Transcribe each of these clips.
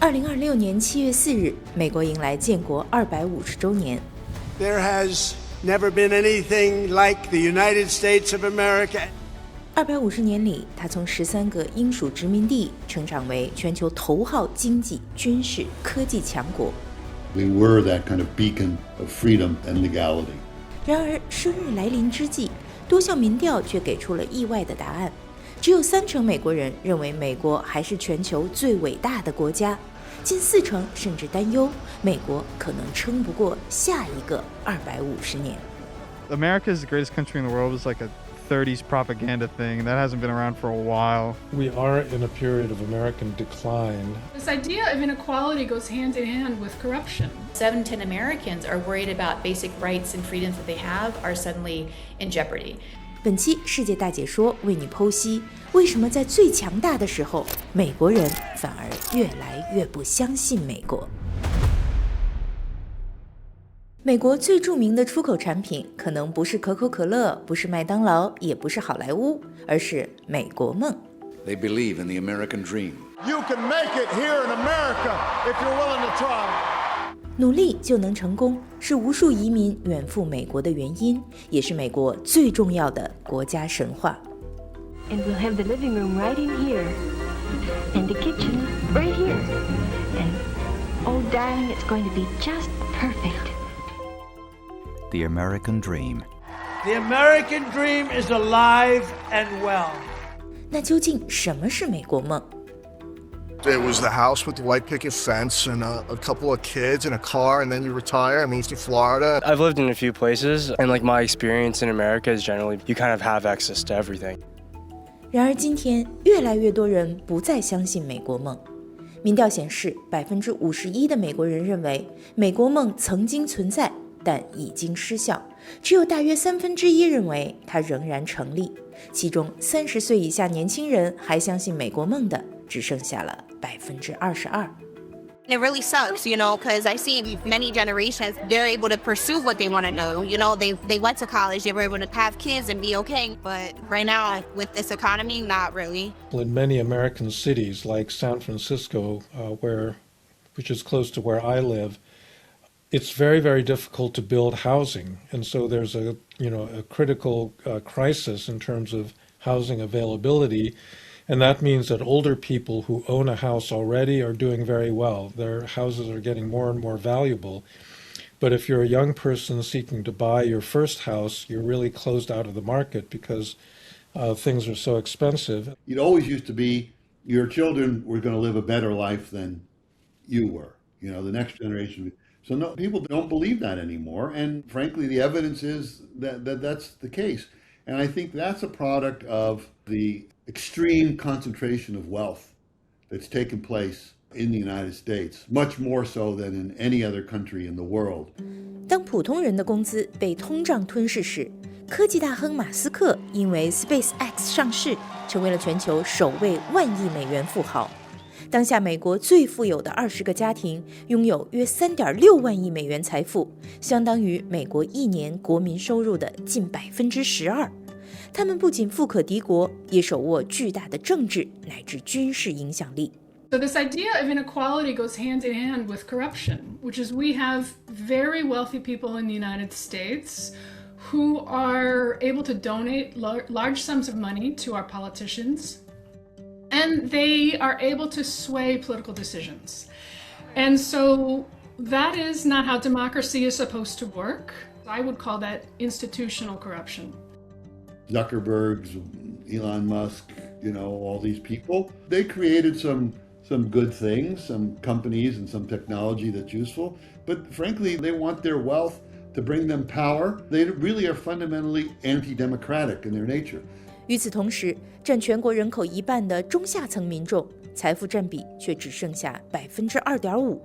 2026年7月4日，美国迎来建国250周年。There has never been anything like the United States of America. 250年里，它从13个英属殖民地成长为全球头号经济、军事、科技强国。We were that kind of beacon of freedom and legality. 然而，生日来临之际，多项民调却给出了意外的答案。只有30%美国人认为美国还是全球最伟大的国家，近40%甚至担忧美国可能撑不过下一个250年。America is the greatest country in the world is like a 30s propaganda thing that hasn't been around for a while. We are in a period of American decline. This idea of inequality goes hand in hand with corruption. 7 in 10 Americans are worried about basic rights and freedoms that they have are suddenly in jeopardy. 本期世界大解说为你剖析，为什么在最强大的时候，美国人反而越来越不相信美国。美国最著名的出口产品可能不是可口可乐，不是麦当劳，也不是好莱坞，而是美国梦。 They believe in the American dream. You can make it here in America if you're willing to try. 努力就能成功，是无数移民远赴美国的原因，也是美国最重要的国家神话。 And we'll have the living room right in here, and the kitchen right here. And oh, darling, it's going to be just perfect. The American Dream. The American dream is alive and well. 那究竟什么是美国梦？ It was the house with the white picket fence and a couple of kids and a car, and then you retire and move to Florida. I've lived in a few places, and like my experience in America is generally you kind of have access to everything. 然而今天，越来越多人不再相信美国梦。民调显示，51%的美国人认为美国梦曾经存在，但已经失效，只有大约1/3认为它仍然成立。其中30岁以下年轻人还相信美国梦的，只剩下了22%。It really sucks, you know, because I see many generations, they're able to pursue what they want to know. You know, they went to college, they were able to have kids and be okay. But right now, with this economy, not really. In many American cities like San Francisco, which is close to where I live, it's very, very difficult to build housing. And so there's a critical crisis in terms of housing availability. And that means that older people who own a house already are doing very well. Their houses are getting more and more valuable. But if you're a young person seeking to buy your first house, you're really closed out of the market because things are so expensive. It always used to be your children were going to live a better life than you were, the next generation. So no, people don't believe that anymore. And frankly, the evidence is that that's the case. And I think that's a product of the extreme concentration of wealth that's taken place in the United States, much more so than in any other country in the world. 当普通人的工资被通胀吞噬时，科技大亨马斯克因为 SpaceX 上市，成为了全球首位1万亿美元富豪。当下美国最富有的20个家庭拥有约3.6万亿美元财富，相当于美国1年国民收入的近12%。他们不仅富可敌国，也手握巨大的政治乃至军事影响力。 So this idea of inequality goes hand in hand with corruption, which is we have very wealthy people in the United States who are able to donate large sums of money to our politicians, and they are able to sway political decisions. And so that is not how democracy is supposed to work. I would call that institutional corruption. Zuckerberg's, Elon Musk, all these people, they created some good things, some companies and some technology that's useful. But frankly, they want their wealth to bring them power. They really are fundamentally anti-democratic in their nature. 与此同时，占全国人口1半的中下层民众财富占比却只剩下2.5%。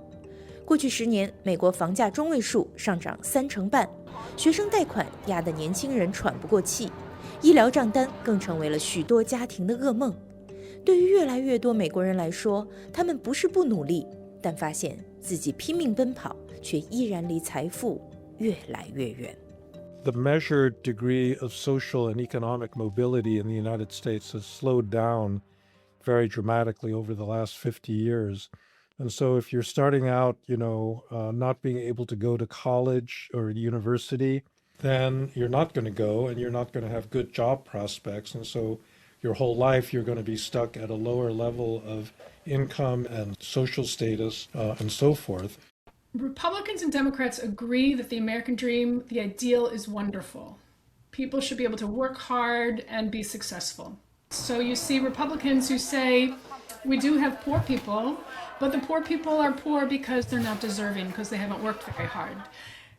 过去10年，美国房价中位数上涨3成半，学生贷款压得年轻人喘不过气，医疗账单更成为了许多家庭的噩梦。对于越来越多美国人来说，他们不是不努力，但发现自己拼命奔跑，却依然离财富越来越远。The measured degree of social and economic mobility in the United States has slowed down very dramatically over the last 50 years. And so if you're starting out, not being able to go to college or university, then you're not going to go and you're not going to have good job prospects. And so your whole life, you're going to be stuck at a lower level of income and social status and so forth. Republicans and Democrats agree that the American dream, the ideal, is wonderful. People should be able to work hard and be successful. So you see Republicans who say, we do have poor people, but the poor people are poor because they're not deserving, because they haven't worked very hard.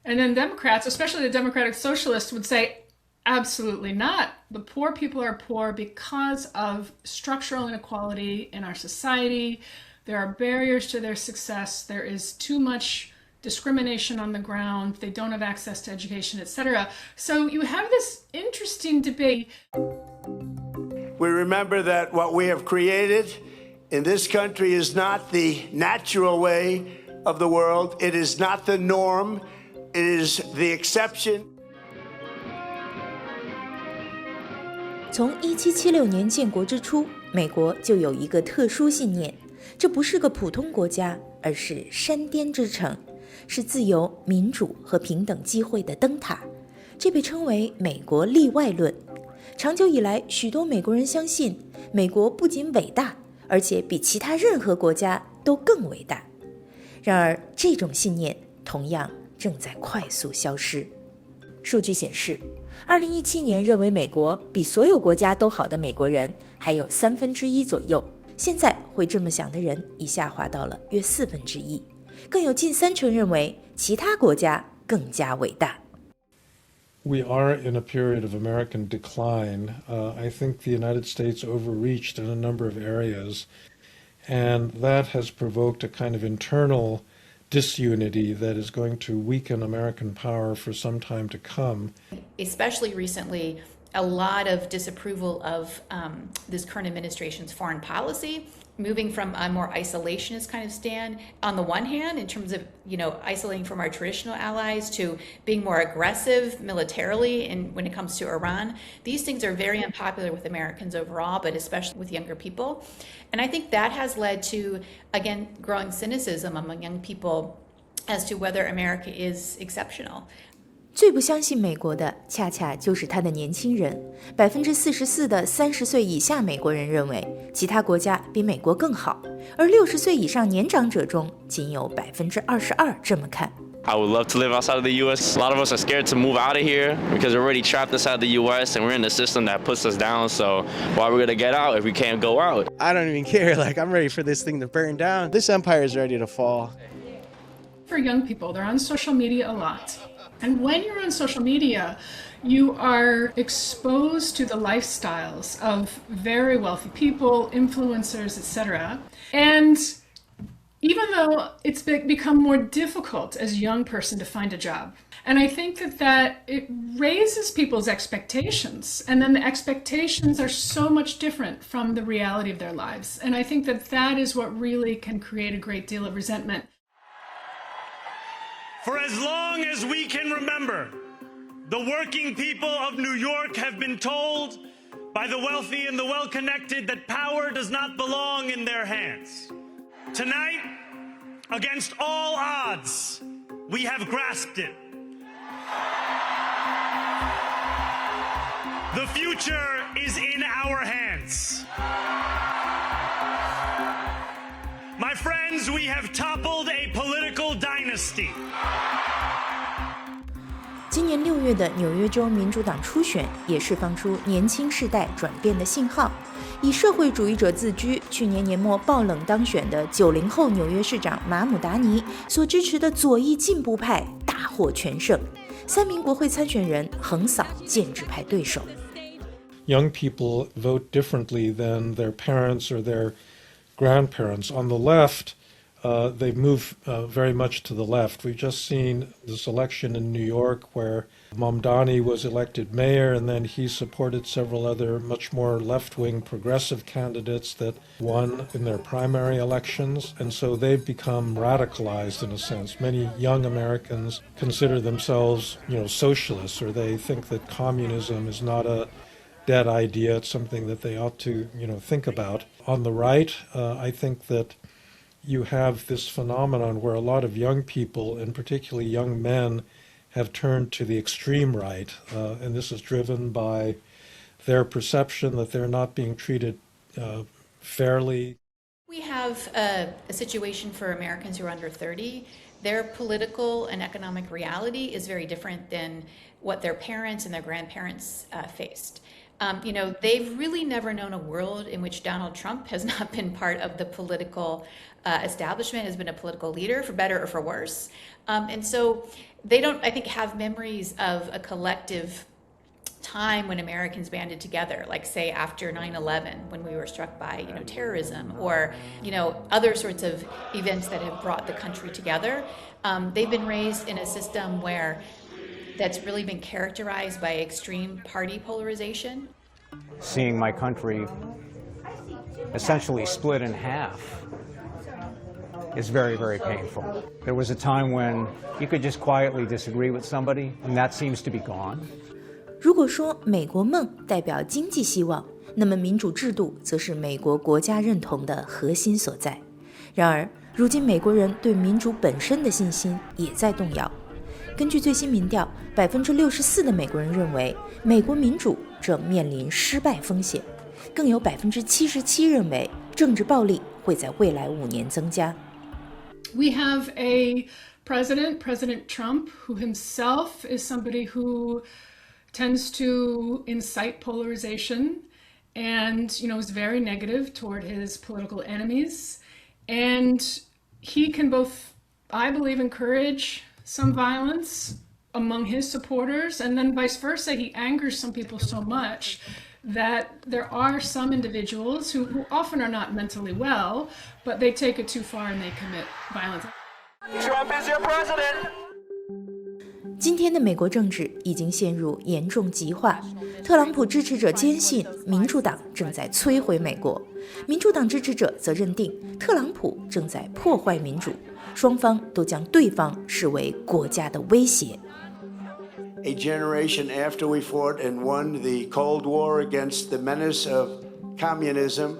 And then Democrats, especially the Democratic Socialists, would say, absolutely not. The poor people are poor because of structural inequality in our society. There are barriers to their success. There is too much discrimination on the ground. They don't have access to education, etc. So you have this interesting debate. We remember that what we have created in this country is not the natural way of the world. It is not the norm. It is the exception. 从1776年建国之初，美国就有一个特殊信念，这不是个普通国家，而是山巅之城，是自由、民主和平等机会的灯塔。这被称为美国例外论。长久以来，许多美国人相信，美国不仅伟大，而且比其他任何国家都更伟大。然而，这种信念同样正在快速消失。数据显示，2017年认为美国比所有国家都好的美国人还有1/3左右，现在会这么想的人已下滑到了约1/4，更有近30%认为其他国家更加伟大。We are in a period of American decline. I think the United States overreached in a number of areas, and that has provoked a kind of internal disunity that is going to weaken American power for some time to come. Especially recently, a lot of disapproval of this current administration's foreign policy, moving from a more isolationist kind of stand on the one hand in terms of isolating from our traditional allies to being more aggressive militarily and when it comes to Iran. These things are very unpopular with Americans overall, but especially with younger people. And I think that has led to, again, growing cynicism among young people as to whether America is exceptional. 最不相信美国的，恰恰就是他的年轻人。44%的30岁以下美国人认为其他国家比美国更好，而60岁以上年长者中仅有22%这么看。I would love to live outside of the U.S. A lot of us are scared to move out of here because we're already trapped inside the U.S. and we're in a system that puts us down. So why are we going to get out if we can't go out? I don't even care. I'm ready for this thing to burn down. This empire is ready to fall. For young people, they're on social media a lot. And when you're on social media, you are exposed to the lifestyles of very wealthy people, influencers, etc. And even though it's become more difficult as a young person to find a job, and I think that it raises people's expectations, and then the expectations are so much different from the reality of their lives. And I think that is what really can create a great deal of resentment. For as long as we can remember, the working people of New York have been told by the wealthy and the well-connected that power does not belong in their hands. Tonight, against all odds, we have grasped it. The future is in our hands. My friends, we have toppled a political dynasty. 今年6月的纽约州民主党初选也释放出年轻世代转变的信号。以社会主义者自居，去年年末爆冷当选的90后纽约市长马姆达尼所支持的左翼进步派大获全胜，3名国会参选人横扫建制派对手。Young people vote differently than their parents or their grandparents. On the left, they move very much to the left. We've just seen this election in New York where Mamdani was elected mayor, and then he supported several other much more left-wing progressive candidates that won in their primary elections. And so they've become radicalized in a sense. Many young Americans consider themselves, socialists, or they think that communism is not a dead idea. It's something that they ought to, think about. On the right, I think that you have this phenomenon where a lot of young people, and particularly young men, have turned to the extreme right, and this is driven by their perception that they're not being treated fairly. We have a situation for Americans who are under 30. Their political and economic reality is very different than what their parents and their grandparents faced. They've really never known a world in which Donald Trump has not been part of the political establishment, has been a political leader, for better or for worse. And so they don't, I think, have memories of a collective time when Americans banded together, like say after 9/11, when we were struck by terrorism, or other sorts of events that have brought the country together. They've been raised in a system where that's really been characterized by extreme party polarization. Seeing my country essentially split in half is very, very painful. There was a time when you could just quietly disagree with somebody, and that seems to be gone. 如果说美国梦代表经济希望，那么民主制度则是美国国家认同的核心所在。然而，如今美国人对民主本身的信心也在动摇。根据最新民调，64%的美国人认为美国民主正面临失败风险，更有77%认为政治暴力会在未来5年增加。We have a president, President Trump, who himself is somebody who tends to incite polarization and, is very negative toward his political enemies. And he can both, I believe, encourage some violence among his supporters, and then vice versa. He angers some people so much that there are some individuals who often are not mentally well, but they take it too far and they commit violence. Trump is your president. 今天的美国政治已经陷入严重极化，特朗普支持者坚信民主党正在摧毁美国，民主党支持者则认定特朗普正在破坏民主，双方都将对方视为国家的威胁。A generation after we fought and won the Cold War against the menace of communism,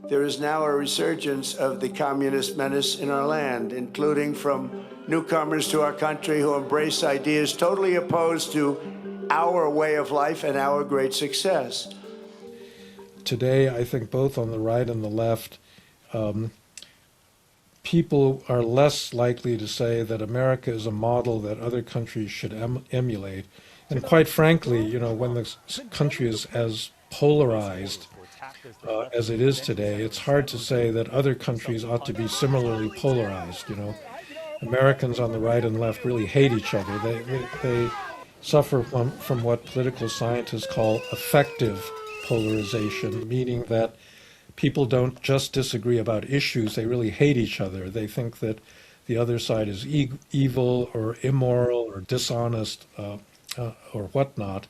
there is now a resurgence of the communist menace in our land, including from newcomers to our country who embrace ideas totally opposed to our way of life and our great success. Today, I think both on the right and the left, people are less likely to say that America is a model that other countries should emulate. And quite frankly, when the country is as polarized as it is today, it's hard to say that other countries ought to be similarly polarized. Americans on the right and left really hate each other. They suffer from what political scientists call affective polarization, meaning that people don't just disagree about issues, they really hate each other. They think that the other side is evil or immoral or dishonest or whatnot.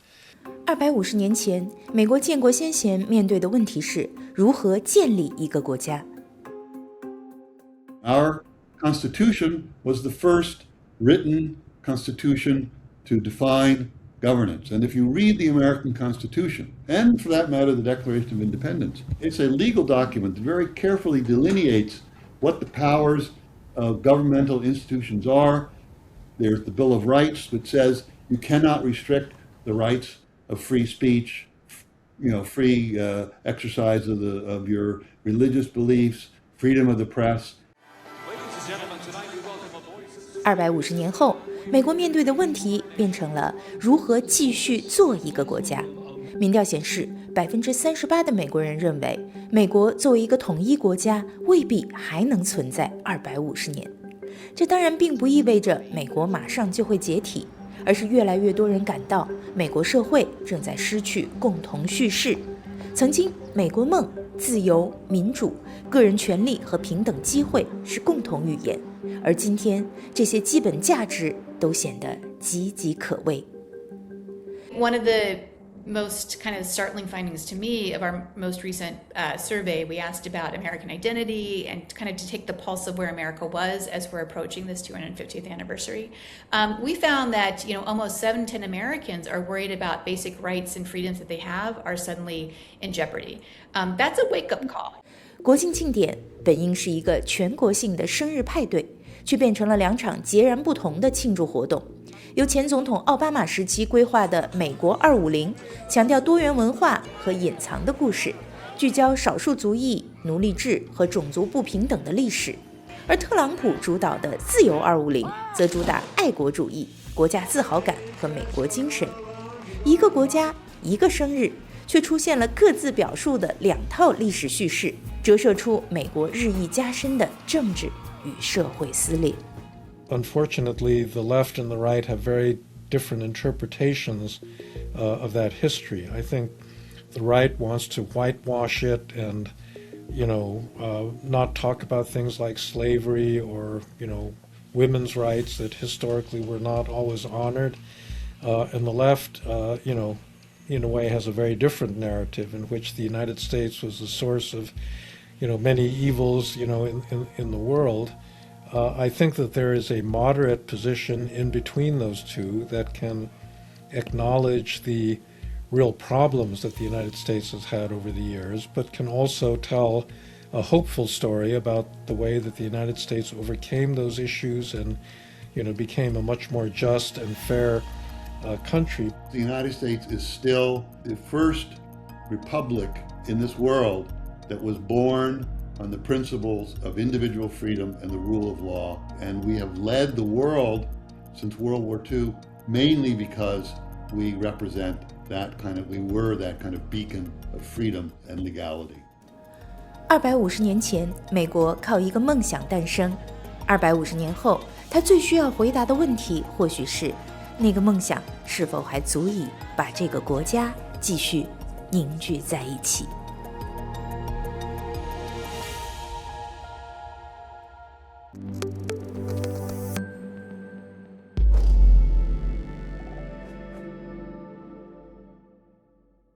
250年前，美国建国先贤面对的问题是如何建立一个国家。Our Constitution was the first written constitution to define governance. And if you read the American Constitution, and for that matter, the Declaration of Independence, it's a legal document that very carefully delineates what the powers of governmental institutions are. There's the Bill of Rights, which says you cannot restrict the rights of free speech, free exercise of your religious beliefs, freedom of the press. 250年后，美国面对的问题变成了如何继续做一个国家。民调显示，38%的美国人认为，美国作为一个统一国家，未必还能存在250年。这当然并不意味着美国马上就会解体，而是越来越多人感到，美国社会正在失去共同叙事。曾经，美国梦、自由、民主、个人权利和平等机会是共同语言。而今天，这些基本价值都显得岌岌可危。One of the most kind of startling findings to me of our most recent survey, we asked about American identity and kind of to take the pulse of where America was as we're approaching this 250th anniversary. We found that, almost 7 in 10 Americans are worried about basic rights and freedoms that they have are suddenly in jeopardy. That's a wake-up call. 国庆庆典本应是一个全国性的生日派对，却变成了2场截然不同的庆祝活动。由前总统奥巴马时期规划的美国250，强调多元文化和隐藏的故事，聚焦少数族裔、奴隶制和种族不平等的历史；而特朗普主导的自由250则主打爱国主义、国家自豪感和美国精神。一个国家，一个生日，却出现了各自表述的2套历史叙事，折射出美国日益加深的政治与社会撕裂。Unfortunately, the left and the right have very different interpretations of that history. I think the right wants to whitewash it and, not talk about things like slavery or, women's rights that historically were not always honored. And the left, in a way has a very different narrative in which the United States was the source of, many evils, in the world. I think that there is a moderate position in between those two that can acknowledge the real problems that the United States has had over the years, but can also tell a hopeful story about the way that the United States overcame those issues and, became a much more just and fair country. The United States is still the first republic in this world that was born on the principles of individual freedom and the rule of law. And we have led the world since World War II, mainly because we represent we were that kind of beacon of freedom and legality. 250年前，美国靠一个梦想诞生。250年后，他最需要回答的问题，或许是那个梦想是否还足以把这个国家继续凝聚在一起。